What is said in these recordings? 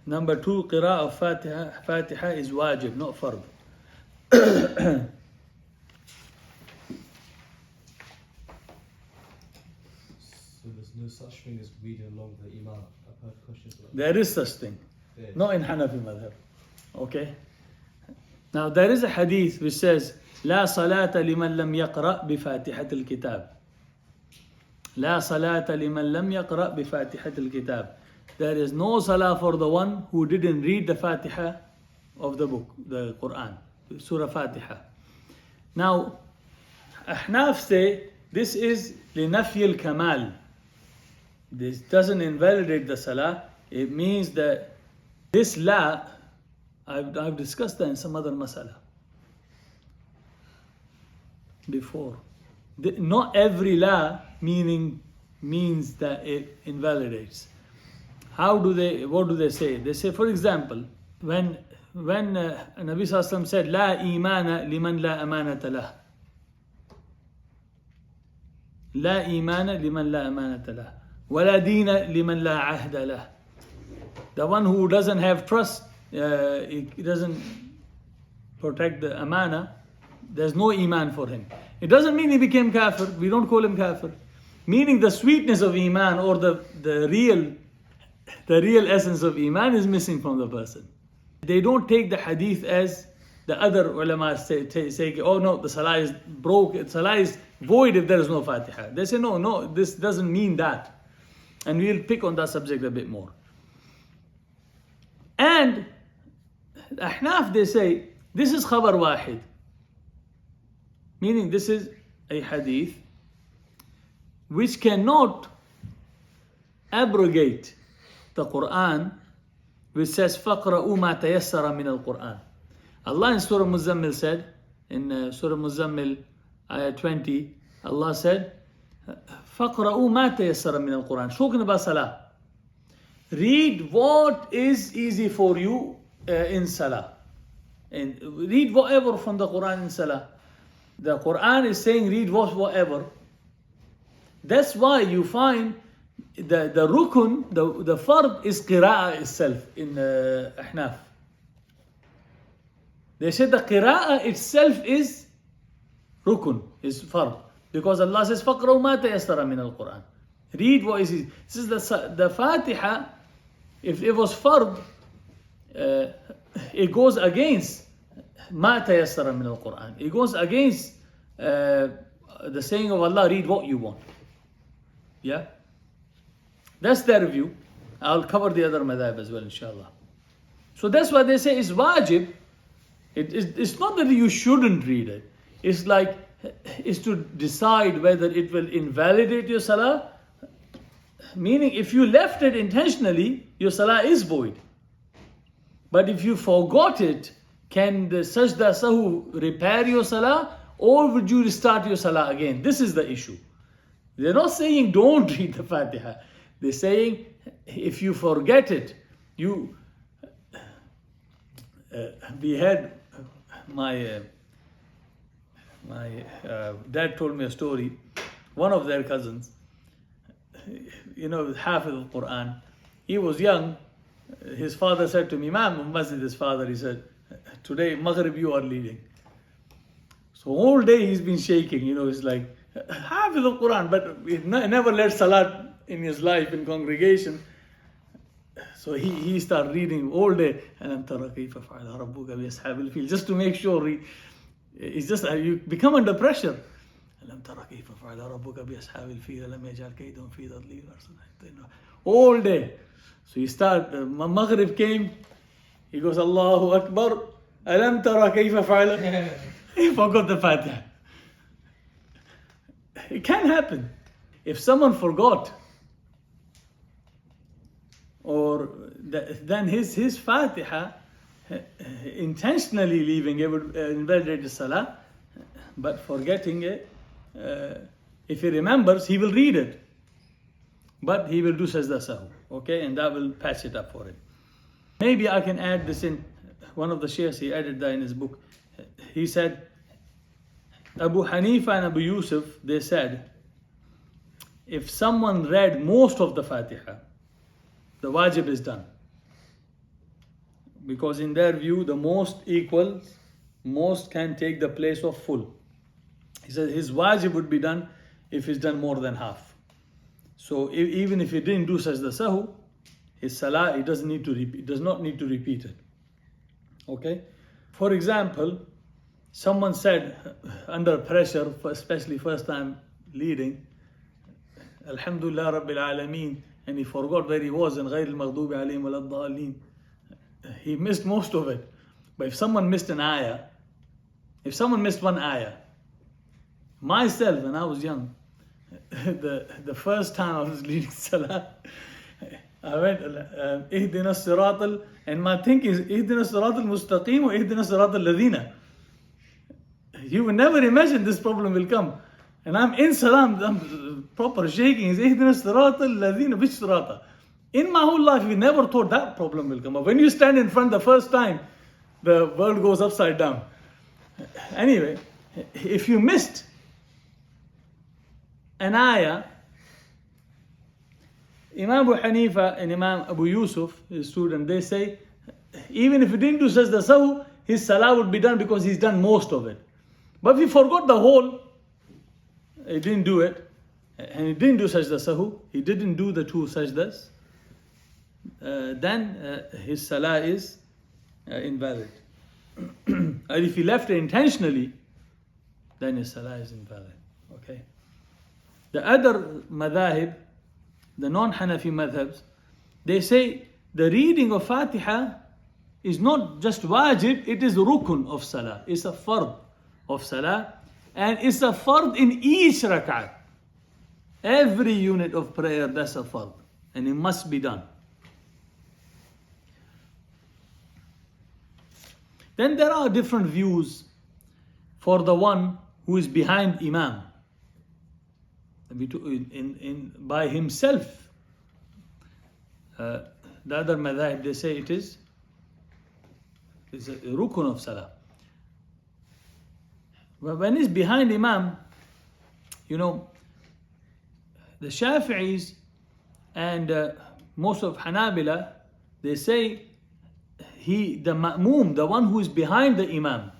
Number 2, qira'ah of Fatiha is wajib, not fard. So there's no such thing as reading along the Imam. I've heard questions like that. There is such thing, not in Hanafi madhab. Okay? Now there is a hadith which says, لا صلاة لمن لم يقرأ بفاتحة الكتاب. لا صلاة لمن لم يقرأ بفاتحة الكتاب. There is no salah for the one who didn't read the Fatiha of the book, the Quran, Surah Fatiha. Now, Ahnaf say this is لنفي الكمال. This doesn't invalidate the salah. It means that this la, I've discussed that in some other masala before. Not every la means that it invalidates. What do they say? They say, for example, when Nabi Sallallahu Alaihi Wasallam said, La imana liman la amanata lah. La imana liman la amanata lah. Wala dina liman la ahda lah. The one who doesn't have trust, he doesn't protect the amana, there's no iman for him. It doesn't mean he became kafir. We don't call him kafir. Meaning the sweetness of iman or the real essence of iman is missing from the person. They don't take the hadith as the other ulama say, oh no, the salah is broke, the salah is void if there is no Fatiha. They say, no, this doesn't mean that. And we'll pick on that subject a bit more. And Ahnaf, they say, this is khabar wahid. Meaning this is a hadith which cannot abrogate the Quran, which says فَقْرَؤُوا مَا تَيَسَّرَ مِنَ الْقُرْآنِ. Allah in Surah Muzammil said, in Surah Muzammil ayah 20, Allah said, فَقْرَؤُوا مَا تَيَسَّرَ مِنَ الْقُرْآنِ. Talking about salah. Read what is easy for you in salah. And read whatever from the Quran in salah. The Quran is saying read whatever. That's why you find the rukun, the fard is qira'ah itself in Ahnaf. They said the qira'ah itself is rukun, is fard. Because Allah says, فَقْرَوْا مَا تَيَسَّرَ مِنَ الْقُرْآنِ. Read what is easy. This is the Fatiha, if it was fard, it goes against مَا تَيَسَّرَ مِنَ الْقُرْآنِ. It goes against the saying of Allah, read what you want. Yeah? That's their view. I'll cover the other madhab as well, inshallah. So that's why they say it's wajib. It's not that you shouldn't read it. It's to decide whether it will invalidate your salah. Meaning, if you left it intentionally, your salah is void. But if you forgot it, can the sajda sahu repair your salah, or would you restart your salah again? This is the issue. They're not saying don't read the Fatiha. They're saying if you forget it, we had my dad told me a story. One of their cousins, Hafiz al-Quran, he was young. His father said to me, Imam, Masjid, his father, he said, today Maghrib you are leading. So all day he's been shaking, he's like, Hafiz al-Quran, but he never led salat in his life in congregation. So he started reading all day, just to make sure it's just you become under pressure. All day. So he started, Maghrib came, he goes, Allahu Akbar, alam tara kayfa fa'ala. He forgot the Fatiha. It can happen. If someone forgot, or then his Fatiha, intentionally leaving it would invalidate the salah, but forgetting it, if he remembers, he will read it, but he will do sajda sahu, okay, and that will patch it up for him. Maybe I can add this in. One of the sheikhs, he added that in his book. He said, Abu Hanifa and Abu Yusuf, they said, if someone read most of the Fatiha, the wajib is done. Because in their view, the most equals, most can take the place of full. He says his wajib would be done if he's done more than half. So even if he didn't do sajda sahu, his salah, he does not need to repeat it. Okay? For example, someone said under pressure, especially first time leading, Alhamdulillah Rabbil Alameen, and he forgot where he was in Ghayr al-Maghdubi alayhim wal-Dhalin. He missed most of it. But if someone missed an ayah, if someone missed one ayah, myself when I was young, the first time I was leading salah, I went Ihdina Siratal, and my thinking is Ihdina Siratal Mustaqim or Ihdina Siratal Ladina. You would never imagine this problem will come. And I'm in salam, I'm proper shaking. Is Ihdina Siratal Ladina, which Sirata? In my whole life, we never thought that problem will come up. When you stand in front the first time, the world goes upside down. Anyway, if you missed an ayah, Imam Abu Hanifa and Imam Abu Yusuf, his student, they say, even if he didn't do sajda sahu, his salah would be done because he's done most of it. But if he forgot the whole, he didn't do it, and he didn't do sajda sahu, he didn't do the two sajdas, then his salah is invalid. And if he left it intentionally, then his salah is invalid. Okay. The other madhahib, the non-Hanafi madhabs, they say the reading of Fatiha is not just wajib, it is rukun of salah. It's a fard of salah, and it's a fard in each rak'ah. Every unit of prayer, that's a fard, and it must be done. Then there are different views for the one who is behind Imam. By himself. The other madhab, they say it's a rukun of salah. But when he's behind Imam, the Shafi'is and most of Hanabila, they say the ma'moom, the one who is behind the Imam,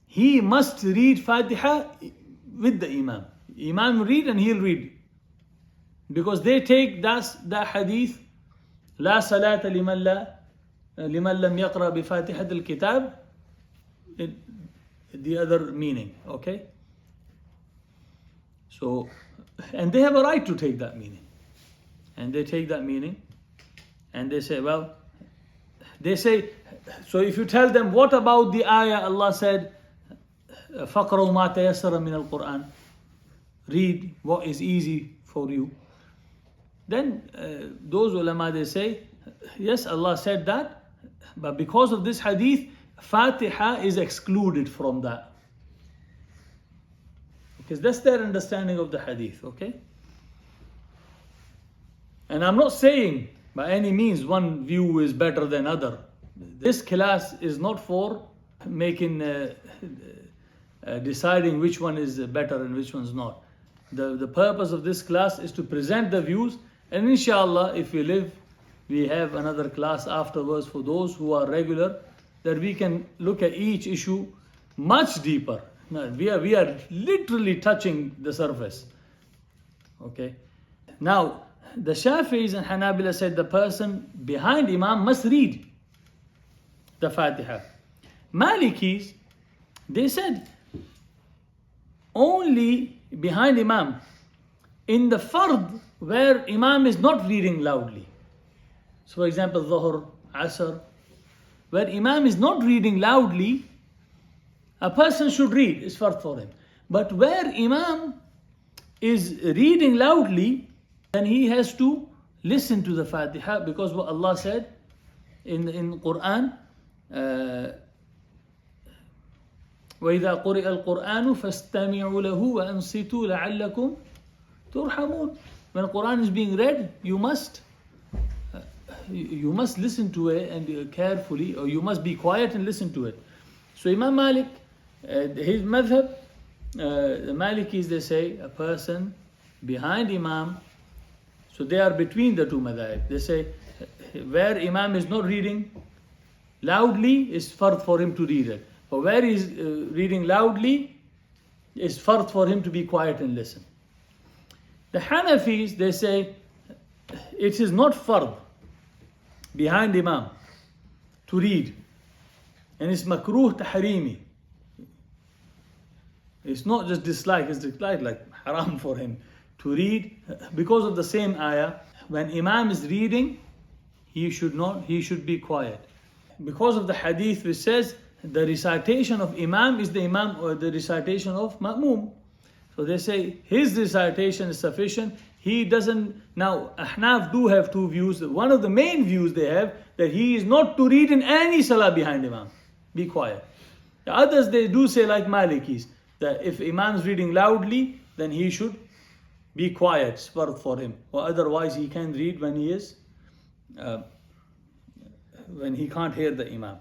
he must read Fatiha with the Imam. Imam will read and he'll read. Because they take that hadith, لا صلاة لمن لم يقرأ بفاتحة الكتاب, the other meaning. Okay? So, and they have a right to take that meaning. And they take that meaning and they say, so if you tell them, what about the ayah Allah said, فَقْرَوْا مَا تَيَسَّرَ مِنَ الْقُرْآنِ, read what is easy for you. Then those ulama, they say, yes, Allah said that, but because of this hadith, Fatiha is excluded from that. Because that's their understanding of the hadith, okay? And I'm not saying by any means one view is better than other. This class is not for making, deciding which one is better and which one's not. The purpose of this class is to present the views, and inshallah, if we live, we have another class afterwards for those who are regular, that we can look at each issue much deeper. Now, we are literally touching the surface. Okay. Now, the Shafi'is and Hanabila said the person behind Imam must read the Fatiha. Malikis, they said only behind Imam in the fard where Imam is not reading loudly. So for example, Dhuhr, Asr, where Imam is not reading loudly, a person should read, it's fard for him. But where Imam is reading loudly, then he has to listen to the Fatiha, because what Allah said in Quran, وَإِذَا قُرِئَ الْقُرْآنُ فَاسْتَمِعُوا لَهُ وَأَنصِتُوا لَعَلَّكُمْ تُرْحَمُونَ. When Quran is being read, you must listen to it and carefully, or you must be quiet and listen to it. So Imam Malik, his madhab, the Malikis, they say a person behind Imam, so they are between the two madhab. They say where Imam is not reading loudly, is fard for him to read it. But where he is reading loudly, is fard for him to be quiet and listen. The Hanafis, they say it is not fard behind Imam to read, and it's makruh tahrimi. It's not just dislike, it's dislike like haram for him to read because of the same ayah. When Imam is reading, he should be quiet. Because of the hadith which says the recitation of Imam is the Imam or the recitation of Ma'mum. So they say his recitation is sufficient. He doesn't. Now, Ahnaf do have two views. One of the main views they have that he is not to read in any salah behind Imam. Be quiet. The others, they do say like Malikis, that if Imam is reading loudly, then he should be quiet, it's fard for him. Or otherwise he can read when he can't hear the Imam.